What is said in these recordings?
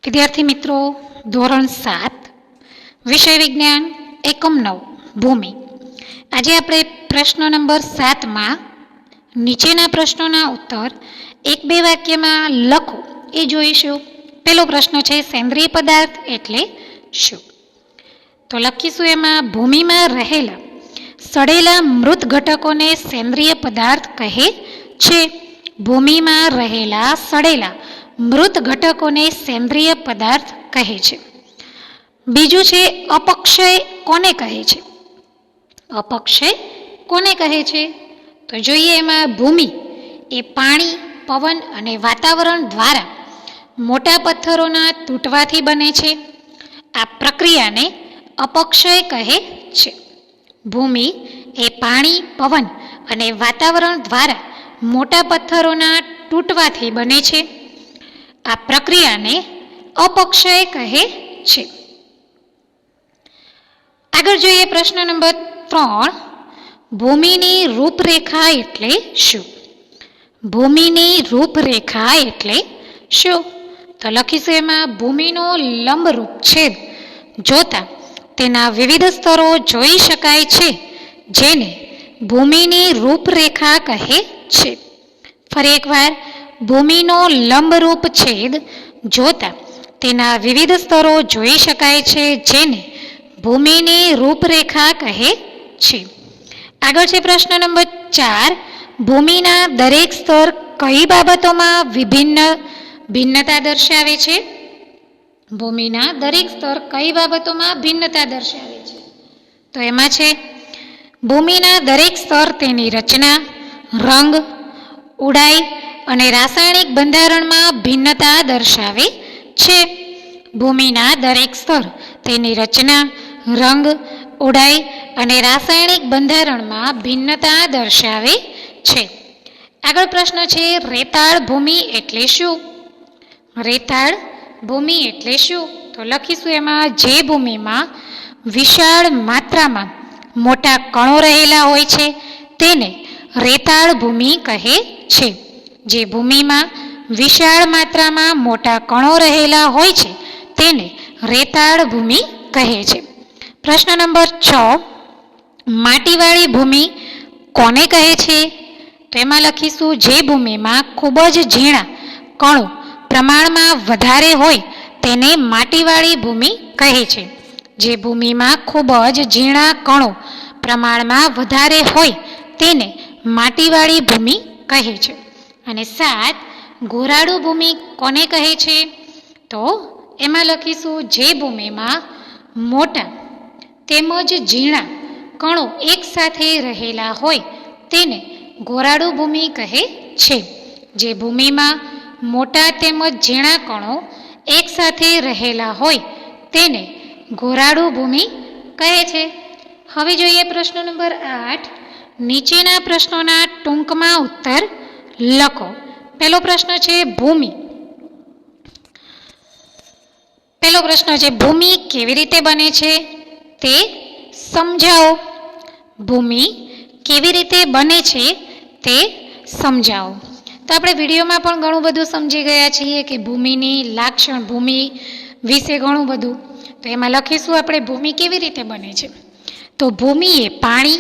વિદ્યાર્થી મિત્રો, ધોરણ 7 વિષય વિજ્ઞાન એકમ 9 ભૂમિ. આજે આપણે પ્રશ્ન નંબર 7માં નીચેના પ્રશ્નોના ઉત્તર એક બે વાક્યમાં લખો એ જોઈશું. પહેલો પ્રશ્ન છે, સેન્દ્રિય પદાર્થ એટલે શું? તો લખીશું એમાં, ભૂમિમાં રહેલા સડેલા મૃત ઘટકોને સેન્દ્રિય પદાર્થ કહે છે. ભૂમિમાં રહેલા સડેલા મૃત ઘટકોને સેન્દ્રિય પદાર્થ કહે છે. બીજું છે, અપક્ષય કોને કહે છે? અપક્ષય કોને કહે છે? તો જોઈએ એમાં, ભૂમિ એ પાણી, પવન અને વાતાવરણ દ્વારા મોટા પથ્થરોના તૂટવાથી બને છે. આ પ્રક્રિયાને અપક્ષય કહે છે. ભૂમિ એ પાણી, પવન અને વાતાવરણ દ્વારા મોટા પથ્થરોના તૂટવાથી બને છે. આ પ્રક્રિયાને અપક્ષય કહે છે. આગળ જોઈએ પ્રશ્ન નંબર 3, ભૂમિની રૂપરેખા એટલે શું? ભૂમિની રૂપરેખા એટલે શું? તો લખીશું એમાં, ભૂમિનો લંબરૂપ છેદ જોતા તેના વિવિધ સ્તરો જોઈ શકાય છે, જેને ભૂમિની રૂપરેખા કહે છે. ફરી એકવાર, ભૂમિનો લંબરૂપ છેદ જોતા તેના વિવિધ સ્તરો જોઈ શકાય છે, જેને ભૂમિની રૂપરેખા કહે છે. આગળ છે પ્રશ્ન નંબર 4, ભૂમિના દરેક સ્તર કઈ બાબતોમાં ભિન્નતા દર્શાવે છે? ભૂમિના દરેક સ્તર કઈ બાબતોમાં ભિન્નતા દર્શાવે છે? તો એમાં છે, ભૂમિના દરેક સ્તર તેની રચના, રંગ, ઊંડાઈ અને રાસાયણિક બંધારણમાં ભિન્નતા દર્શાવે છે. ભૂમિના દરેક સ્તર તેની રચના, રંગ, ઊંડાઈ અને રાસાયણિક બંધારણમાં ભિન્નતા દર્શાવે છે. આગળ પ્રશ્ન છે, રેતાળ ભૂમિ એટલે શું? રેતાળ ભૂમિ એટલે શું? તો લખીશું એમાં, જે ભૂમિમાં વિશાળ માત્રામાં મોટા કણો રહેલા હોય છે તેને રેતાળ ભૂમિ કહે છે. જે ભૂમિમાં વિશાળ માત્રામાં મોટા કણો રહેલા હોય છે તેને રેતાળ ભૂમિ કહે છે. પ્રશ્ન નંબર 6, માટીવાળી ભૂમિ કોને કહે છે? તો એમાં લખીશું, જે ભૂમિમાં ખૂબ જ ઝીણા કણો પ્રમાણમાં વધારે હોય તેને માટીવાળી ભૂમિ કહે છે. જે ભૂમિમાં ખૂબ જ ઝીણા કણો પ્રમાણમાં વધારે હોય તેને માટીવાળી ભૂમિ કહે છે. અને 7, ગોરાડુ ભૂમિ કોને કહે છે? તો એમાં લખીશું, જે ભૂમિમાં મોટા તેમજ ઝીણા કણો એકસાથે રહેલા હોય તેને ગોરાડુ ભૂમિ કહે છે. જે ભૂમિમાં મોટા તેમજ ઝીણા કણો એકસાથે રહેલા હોય તેને ગોરાડુ ભૂમિ કહે છે. હવે જોઈએ પ્રશ્ન નંબર 8, નીચેના પ્રશ્નોના ટૂંકમાં ઉત્તર લખો. પહેલો પ્રશ્ન છે, ભૂમિ કેવી રીતે બને છે તે સમજાવો. ભૂમિ કેવી રીતે બને છે તે સમજાવો. તો આપણે વિડીયોમાં પણ ઘણું બધું સમજી ગયા છીએ કે ભૂમિની લાક્ષણ, ભૂમિ વિશે ઘણું બધું. તો એમાં લખીશું આપણે, ભૂમિ કેવી રીતે બને છે? તો ભૂમિ એ પાણી,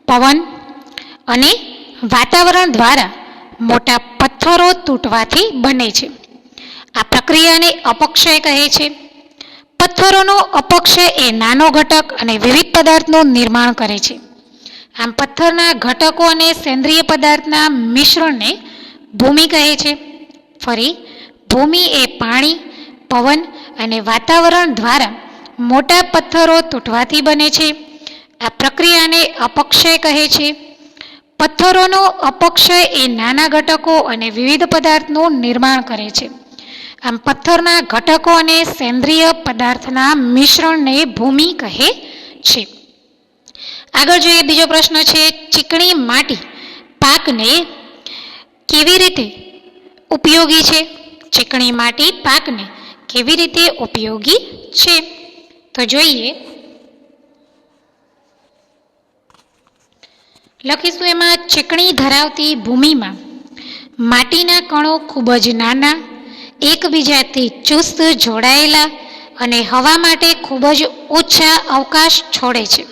પવન અને વાતાવરણ દ્વારા મોટા પથ્થરો તૂટવાથી બને છે. આ પ્રક્રિયાને અપક્ષય કહે છે. પથ્થરોનો અપક્ષય એ નાનો ઘટક અને વિવિધ પદાર્થનું નિર્માણ કરે છે. આમ પથ્થરના ઘટકો અને સેન્દ્રિય પદાર્થના મિશ્રણને ભૂમિ કહે છે. ફરી, ભૂમિ એ પાણી, પવન અને વાતાવરણ દ્વારા મોટા પથ્થરો તૂટવાથી બને છે. આ પ્રક્રિયાને અપક્ષય કહે છે. પથ્થરોનો અપક્ષય એ નાના ઘટકો અને વિવિધ પદાર્થનું નિર્માણ કરે છે. આમ પથ્થરના ઘટકો અને સેન્દ્રિય પદાર્થના મિશ્રણને ભૂમિ કહે છે. આગળ જોઈએ બીજો પ્રશ્ન છે, ચીકણી માટી પાકને કેવી રીતે ઉપયોગી છે? ચીકણી માટી પાકને કેવી રીતે ઉપયોગી છે? તો જોઈએ, લખીશું એમાં, ચીકણી ધરાવતી ભૂમિમાં માટીના કણો ખૂબ જ નાના, એકબીજાથી ચુસ્ત જોડાયેલા અને હવા માટે ખૂબ જ ઓછા અવકાશ છોડે છે.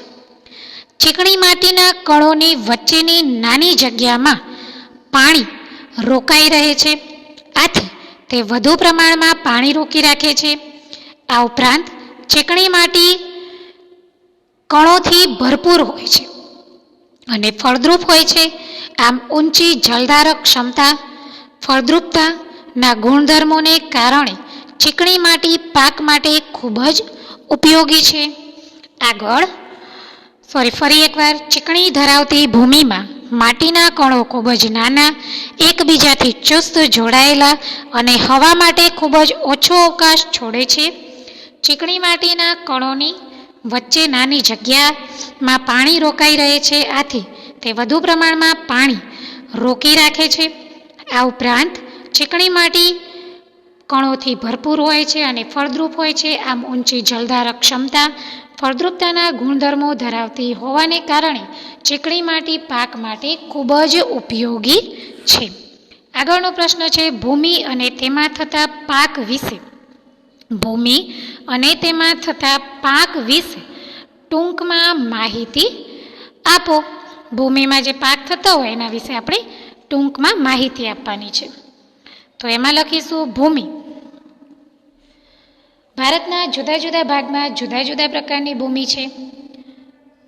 ચીકણી માટીના કણોની વચ્ચેની નાની જગ્યામાં પાણી રોકાઈ રહે છે. આથી તે વધુ પ્રમાણમાં પાણી રોકી રાખે છે. આ ઉપરાંત ચીકણી માટી કણોથી ભરપૂર હોય છે અને ફળદ્રુપ હોય છે. આમ ઊંચી જલધારક ક્ષમતા, ફળદ્રુપતાના ગુણધર્મોને કારણે ચીકણી માટી પાક માટે ખૂબ જ ઉપયોગી છે. ફરી એકવાર, ચીકણી ધરાવતી ભૂમિમાં માટીના કણો ખૂબ જ નાના, એકબીજાથી ચુસ્ત જોડાયેલા અને હવા માટે ખૂબ જ ઓછો અવકાશ છોડે છે. ચીકણી માટીના કણોની વચ્ચે નાની જગ્યામાં પાણી રોકાઈ રહે છે. આથી તે વધુ પ્રમાણમાં પાણી રોકી રાખે છે. આ ઉપરાંત ચીકણી માટી કણોથી ભરપૂર હોય છે અને ફળદ્રુપ હોય છે. આમ ઊંચી જલધારક ક્ષમતા, ફળદ્રુપતાના ગુણધર્મો ધરાવતી હોવાને કારણે ચીકણી માટી પાક માટે ખૂબ જ ઉપયોગી છે. આગળનો પ્રશ્ન છે ભૂમિ અને તેમાં થતા પાક વિશે. ભૂમિ અને તેમાં થતા પાક વિશે ટૂંકમાં માહિતી આપો. ભૂમિમાં જે પાક થતા હોય એના વિશે આપણે ટૂંકમાં માહિતી આપવાની છે. તો એમાં લખીશું ભૂમિ. ભારતના જુદા જુદા ભાગમાં જુદા જુદા પ્રકારની ભૂમિ છે.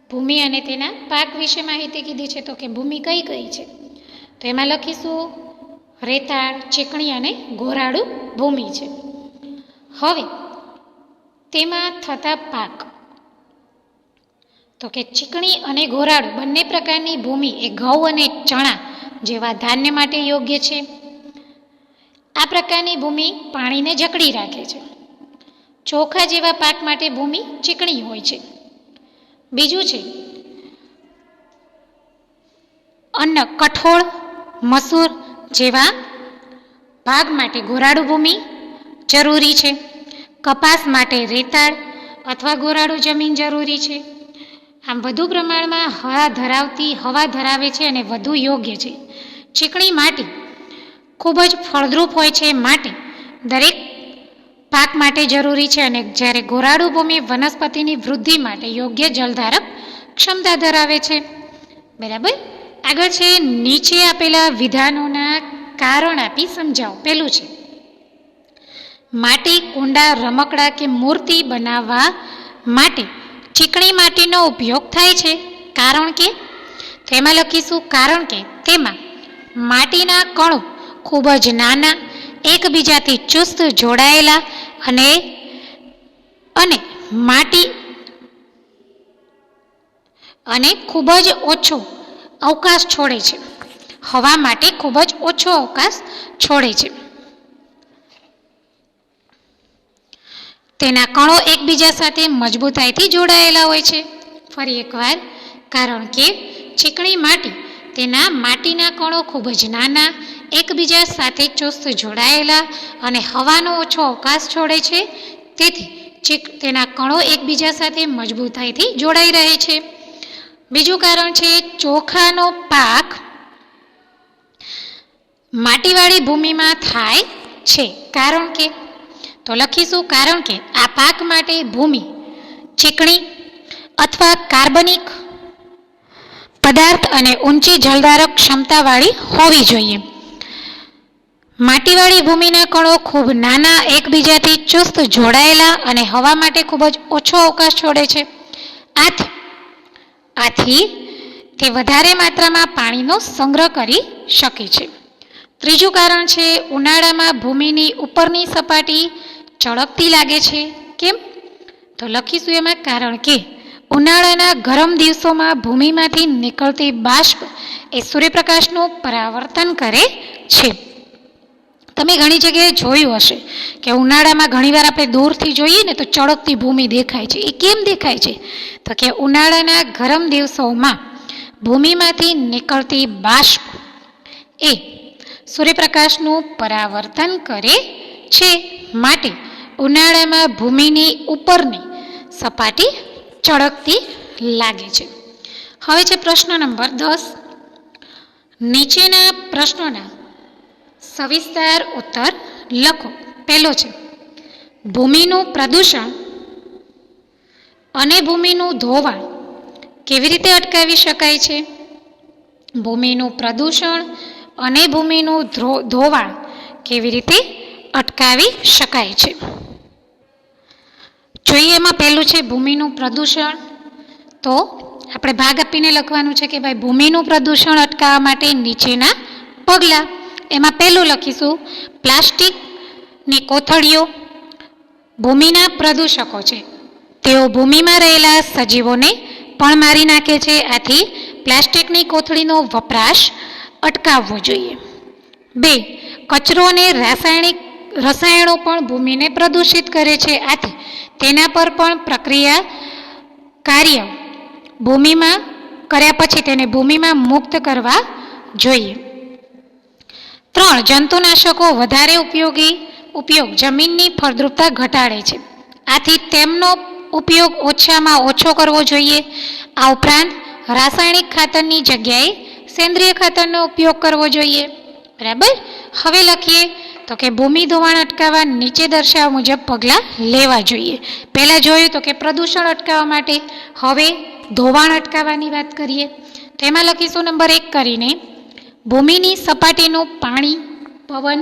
ભૂમિ અને તેના પાક વિશે માહિતી કીધી છે. તો કે ભૂમિ કઈ કઈ છે? તો એમાં લખીશું રેતાળ, ચીકણી અને ગોરાડુ ભૂમિ છે. હવે તેમાં થતા પાક, તો કે ચીકણી અને ગોરાડુ બંને પ્રકારની ભૂમિ એ ઘઉં અને ચણા જેવા ધાન્ય માટે યોગ્ય છે. આ પ્રકારની ભૂમિ પાણીને જકડી રાખે છે. ચોખા જેવા પાક માટે ભૂમિ ચીકણી હોય છે. બીજું છે અન્ન, કઠોળ, મસૂર જેવા ભાગ માટે ગોરાડુ ભૂમિ જરૂરી છે. કપાસ માટે રેતાળ અથવા ગોરાડુ જમીન જરૂરી છે. આમ વધુ પ્રમાણમાં હવા ધરાવે છે અને વધુ યોગ્ય છે. ચીકણી માટી ખૂબ જ ફળદ્રુપ હોય છે, માટે દરેક પાક માટે જરૂરી છે. અને જ્યારે ગોરાડુ ભૂમિ વનસ્પતિની વૃદ્ધિ માટે યોગ્ય જલધારક ક્ષમતા ધરાવે છે. બરાબર. આગળ છે નીચે આપેલા વિધાનોના કારણ આપી સમજાવો. પહેલું છે માટી, કુંડા, રમકડા કે મૂર્તિ બનાવવા માટે ચીકણી માટીનો ઉપયોગ થાય છે. કારણ કે તેમાં લખીશું કારણ કે તેમાં માટીના કણો ખૂબ જ નાના, એકબીજાથી ચુસ્ત જોડાયેલા અને ખૂબ જ ઓછો અવકાશ છોડે છે. હવા માટે ખૂબ જ ઓછો અવકાશ છોડે છે. તેના કણો એકબીજા સાથે મજબૂતાઈથી જોડાયેલા હોય છે. ફરી એકવાર, કારણ કે ચીકણી માટી તેના માટીના કણો ખૂબ જ નાના, એકબીજા સાથે ચુસ્ત જોડાયેલા અને હવાનો ઓછો અવકાશ છોડે છે. તેથી તેના કણો એકબીજા સાથે મજબૂતાઈથી જોડાઈ રહે છે. બીજું કારણ છે ચોખાનો પાક માટીવાળી ભૂમિમાં થાય છે. કારણ કે તો લખીશું કારણ કે આ પાક માટે ભૂમિ ચીકણી અથવા કાર્બનિક પદાર્થ અને ઊંચી જલધારક ક્ષમતાવાળી હોવી જોઈએ. માટીવાળી ભૂમિના કણો ખૂબ નાના, એકબીજાથી ચુસ્ત જોડાયેલા અને હવા માટે ખૂબ જ ઓછો અવકાશ છોડે છે. આથી તે વધારે માત્રામાં પાણીનો સંગ્રહ કરી શકે છે. ત્રીજું કારણ છે ઉનાળામાં ભૂમિની ઉપરની સપાટી ચળકતી લાગે છે. કેમ? તો લખીશું એમાં કારણ કે ઉનાળાના ગરમ દિવસોમાં ભૂમિમાંથી નીકળતી બાષ્પ એ સૂર્યપ્રકાશનું પરાવર્તન કરે છે. તમે ઘણી જગ્યાએ જોયું હશે કે ઉનાળામાં ઘણીવાર આપણે દૂરથી જોઈએ ને તો ચળકતી ભૂમિ દેખાય છે. એ કેમ દેખાય છે? તો કે ઉનાળાના ગરમ દિવસોમાં ભૂમિમાંથી નીકળતી બાષ્પ એ સૂર્યપ્રકાશનું પરાવર્તન કરે છે. માટે ઉનાળામાં ભૂમિની ઉપરની સપાટી ચળકતી લાગે છે. હવે છે પ્રશ્ન નંબર 10. નીચેના પ્રશ્નોના સવિસ્તાર ઉત્તર લખો. પહેલો છે ભૂમિનું પ્રદૂષણ અને ભૂમિનું ધોવાણ કેવી રીતે અટકાવી શકાય છે? ભૂમિનું પ્રદૂષણ અને ભૂમિનું ધોવાણ કેવી રીતે અટકાવી શકાય છે? જોઈએ એમાં પહેલું છે ભૂમિનું પ્રદૂષણ. તો આપણે ભાગ આપીને લખવાનું છે કે ભાઈ ભૂમિનું પ્રદૂષણ અટકાવવા માટે નીચેના પગલાં. એમાં પહેલું લખીશું પ્લાસ્ટિકની કોથળીઓ ભૂમિના પ્રદૂષકો છે. તેઓ ભૂમિમાં રહેલા સજીવોને પણ મારી નાખે છે. આથી પ્લાસ્ટિકની કોથળીનો વપરાશ અટકાવવો જોઈએ. 2. કચરો અને રસાયણો પણ ભૂમિને પ્રદૂષિત કરે છે. આથી તેના પર પણ કાર્ય ભૂમિમાં કર્યા પછી તેને ભૂમિમાં મુક્ત કરવા જોઈએ. 3. જંતુનાશકો વધારે ઉપયોગ જમીનની ફળદ્રુપતા ઘટાડે છે. આથી તેમનો ઉપયોગ ઓછામાં ઓછો કરવો જોઈએ. આ ઉપરાંત રાસાયણિક ખાતરની જગ્યાએ સેન્દ્રિય ખાતરનો ઉપયોગ કરવો જોઈએ. બરાબર. હવે લખીએ તો કે ભૂમિ ધોવાણ અટકાવવા નીચે દર્શાવ્યા મુજબ પગલાં લેવા જોઈએ. પહેલાં જોયું તો કે પ્રદૂષણ અટકાવવા માટે, હવે ધોવાણ અટકાવવાની વાત કરીએ. તો એમાં લખીશું નંબર 1 કરીને ભૂમિની સપાટીનું પાણી, પવન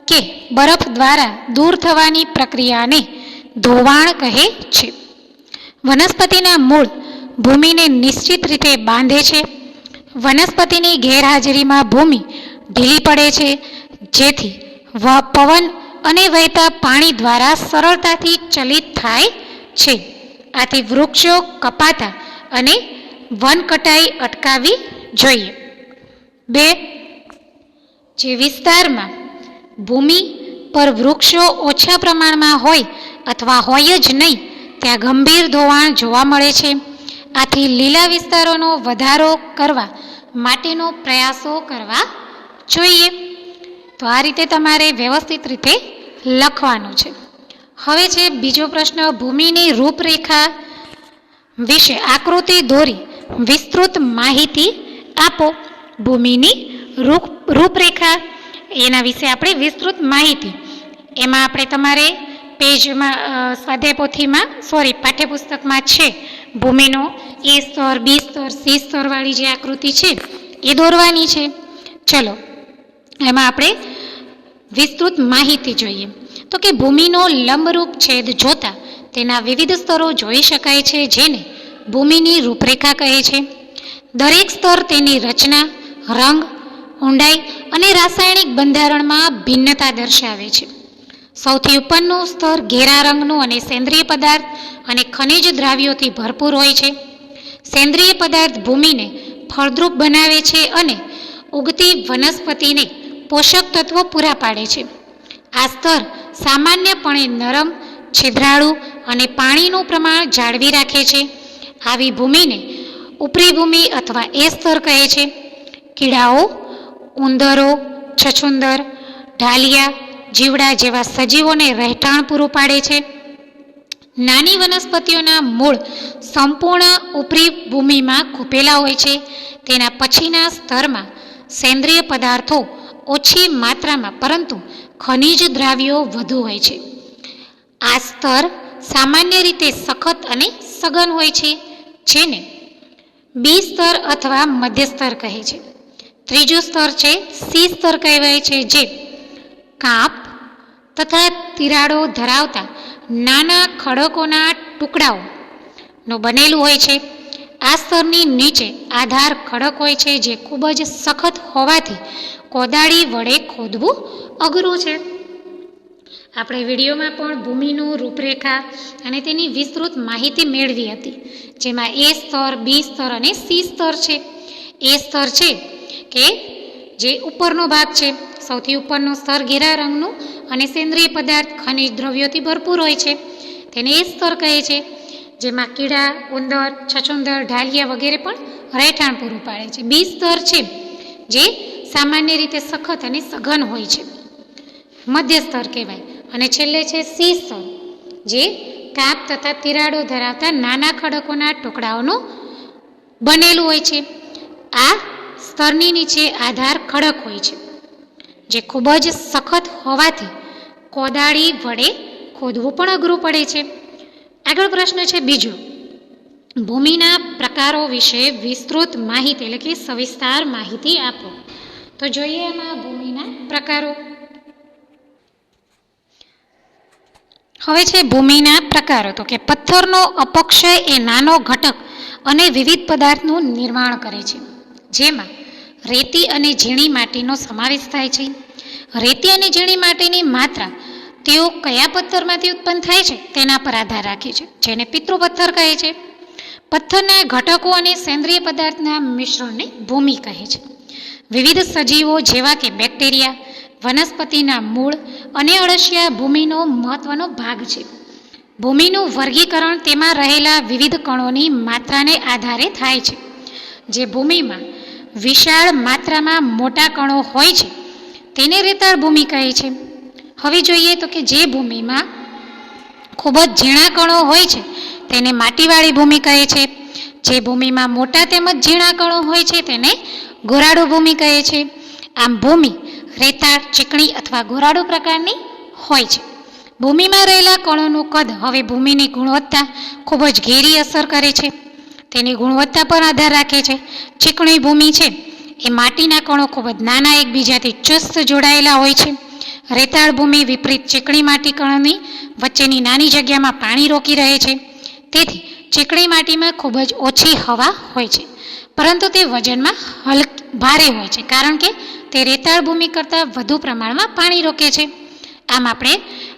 કે બરફ દ્વારા દૂર થવાની પ્રક્રિયાને ધોવાણ કહે છે. વનસ્પતિના મૂળ ભૂમિને નિશ્ચિત રીતે બાંધે છે. વનસ્પતિની ગેરહાજરીમાં ભૂમિ ઢીલી પડે છે, જેથી પવન અને વહેતા પાણી દ્વારા સરળતાથી ચલિત થાય છે. આથી વૃક્ષો કપાતા અને વન કટાઈ અટકાવવી જોઈએ. 2. જે વિસ્તારમાં ભૂમિ પર વૃક્ષો ઓછા પ્રમાણમાં હોય અથવા હોય જ નહીં ત્યાં ગંભીર ધોવાણ જોવા મળે છે. આથી લીલા વિસ્તારોનો વધારો કરવા માટેનો પ્રયાસો કરવા જોઈએ. તો આ રીતે તમારે વ્યવસ્થિત રીતે લખવાનું છે. હવે છે બીજો પ્રશ્ન, ભૂમિની રૂપરેખા વિશે આકૃતિ દોરી વિસ્તૃત માહિતી આપો. ભૂમિની રૂપરેખા એના વિશે આપણે વિસ્તૃત માહિતી, એમાં આપણે તમારે પેજમાં પાઠ્યપુસ્તકમાં છે ભૂમિનો A સ્તર, B સ્તર, C સ્તરવાળી જે આકૃતિ છે એ દોરવાની છે. ચલો એમાં આપણે વિસ્તૃત માહિતી જોઈએ. તો કે ભૂમિનો લંબરૂપ છેદ જોતા તેના વિવિધ સ્તરો જોઈ શકાય છે, જેને ભૂમિની રૂપરેખા કહે છે. દરેક સ્તર તેની રચના, રંગ, ઊંડાઈ અને રાસાયણિક બંધારણમાં ભિન્નતા દર્શાવે છે. સૌથી ઉપરનું સ્તર ઘેરા રંગનું અને સેન્દ્રિય પદાર્થ અને ખનિજ દ્રાવ્યોથી ભરપૂર હોય છે. સેન્દ્રિય પદાર્થ ભૂમિને ફળદ્રુપ બનાવે છે અને ઉગતી વનસ્પતિને પોષક તત્વો પૂરા પાડે છે. આ સ્તર સામાન્યપણે નરમ, છિદ્રાળુ અને પાણીનું પ્રમાણ જાળવી રાખે છે. આવી ભૂમિને ઉપરી ભૂમિ અથવા A સ્તર કહે છે. કીડાઓ, ઉંદરો, છછુંદર, ઢાલિયા, જીવડા જેવા સજીવોને રહેઠાણ પૂરું પાડે છે. નાની વનસ્પતિઓના મૂળ સંપૂર્ણ ઉપરી ભૂમિમાં ખૂંપેલા હોય છે. તેના પછીના સ્તરમાં સેન્દ્રિય પદાર્થો ઓછી માત્રામાં પરંતુ ખનિજ દ્રાવ્યો વધુ હોય છે. આ સ્તર સામાન્ય રીતે સખત અને સઘન હોય છે, જેને B સ્તર અથવા મધ્ય સ્તર કહે છે. ત્રીજું સ્તર છે C સ્તર કહેવાય છે, જે કાપ તથા તિરાડો ધરાવતા નાના ખડકોના ટુકડાઓનું બનેલું હોય છે. આ સ્તરની નીચે આધાર ખડક હોય છે, જે ખૂબ જ સખત હોવાથી કોદાળી વડે ખોદવું અઘરું છે. આપણે વિડીયોમાં પણ ભૂમિનું રૂપરેખા અને તેની વિસ્તૃત માહિતી મેળવી હતી, જેમાં A સ્તર, B સ્તર અને C સ્તર છે. A સ્તર છે કે જે ઉપરનો ભાગ છે, સૌથી ઉપરનો સ્તર ઘેરા રંગનું અને સેન્દ્રિય પદાર્થ ખનિજ દ્રવ્યોથી ભરપૂર હોય છે, તેને A સ્તર કહે છે, જેમાં કીડા, ઉંદર, છછુંદર, ઢાલિયા વગેરે પણ રહેઠાણ પૂરું પાડે છે. B સ્તર છે જે સામાન્ય રીતે સખત અને સઘન હોય છે, મધ્ય સ્તર કહેવાય. અને છેલ્લે છે C સ્તર, જે કાપ તથા તિરાડો ધરાવતા નાના ખડકોના ટુકડાઓનું બનેલું હોય છે. આ સ્તરની નીચે આધાર ખડક હોય છે, જે ખૂબ જ સખત હોવાથી કોદાળી વડે ખોદવું પણ અઘરું પડે છે. આગળ પ્રશ્ન છે બીજો, ભૂમિના પ્રકારો વિશે વિસ્તૃત માહિતી એટલે કે સવિસ્તાર માહિતી આપો. તો જોઈએ એમાં ભૂમિના પ્રકારો. હવે છે ભૂમિના પ્રકારો, તો કે પથ્થરનો અપક્ષય એ નાનો ઘટક અને વિવિધ પદાર્થનું નિર્માણ કરે છે, જેમાં રેતી અને ઝીણી માટીનો સમાવેશ થાય છે. રેતી અને ઝીણી માટીની માત્રા તેઓ કયા પથ્થરમાંથી ઉત્પન્ન થાય છે તેના પર આધાર રાખે છે, જેને પિતૃ પથ્થર કહે છે. પથ્થરના ઘટકો અને સેન્દ્રિય પદાર્થના મિશ્રણને ભૂમિ કહે છે. વિવિધ સજીવો જેવા કે બેક્ટેરિયા, વનસ્પતિના મૂળ અને અળસિયા ભૂમિનો મહત્વનો ભાગ છે. ભૂમિનું વર્ગીકરણ તેમાં રહેલા વિવિધ કણોની માત્રાને આધારે થાય છે. જે ભૂમિમાં વિશાળ માત્રામાં મોટા કણો હોય છે તેને રેતાળ ભૂમિ કહે છે. હવે જોઈએ તો કે જે ભૂમિમાં ખૂબ જ ઝીણા કણો હોય છે તેને માટીવાળી ભૂમિ કહે છે. જે ભૂમિમાં મોટા તેમજ ઝીણા કણો હોય છે તેને ગોરાડુ ભૂમિ કહે છે. આમ ભૂમિ રેતાળ, ચીકણી અથવા ગોરાડુ પ્રકારની હોય છે. ભૂમિમાં રહેલા કણોનું કદ હવે ભૂમિની ગુણવત્તા ખૂબ જ ઘેરી અસર કરે છે. તેની ગુણવત્તા પર આધાર રાખે છે. ચીકણી ભૂમિ છે એ માટીના કણો ખૂબ જ નાના એકબીજાથી ચુસ્ત જોડાયેલા હોય છે. રેતાળ ભૂમિ વિપરીત ચીકણી માટી કણોની વચ્ચેની નાની જગ્યામાં પાણી રોકી રહે છે. તેથી ચીકણી માટીમાં ખૂબ જ ઓછી હવા હોય છે, પરંતુ તે વજનમાં ભારે હોય છે, કારણ કે તે રેતાળ ભૂમિ કરતાં વધુ પ્રમાણમાં પાણી રોકે છે. આમ આપણે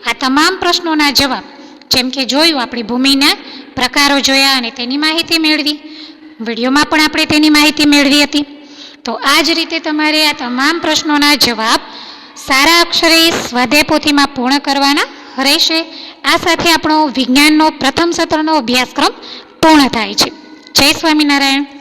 આ તમામ પ્રશ્નોના જવાબ, જેમ કે જોયું આપણે ભૂમિના પ્રકારો જોયા અને તેની માહિતી મેળવી, વિડીયોમાં પણ આપણે તેની માહિતી મેળવી હતી. તો આ જ રીતે તમારે આ તમામ પ્રશ્નોના જવાબ સારા અક્ષરે સ્વાધ્યાય પોથીમાં પૂર્ણ કરવાના રહેશે. આ સાથે આપણો વિજ્ઞાનનો પ્રથમ સત્રનો અભ્યાસક્રમ પૂર્ણ થાય છે. જય સ્વામિનારાયણ.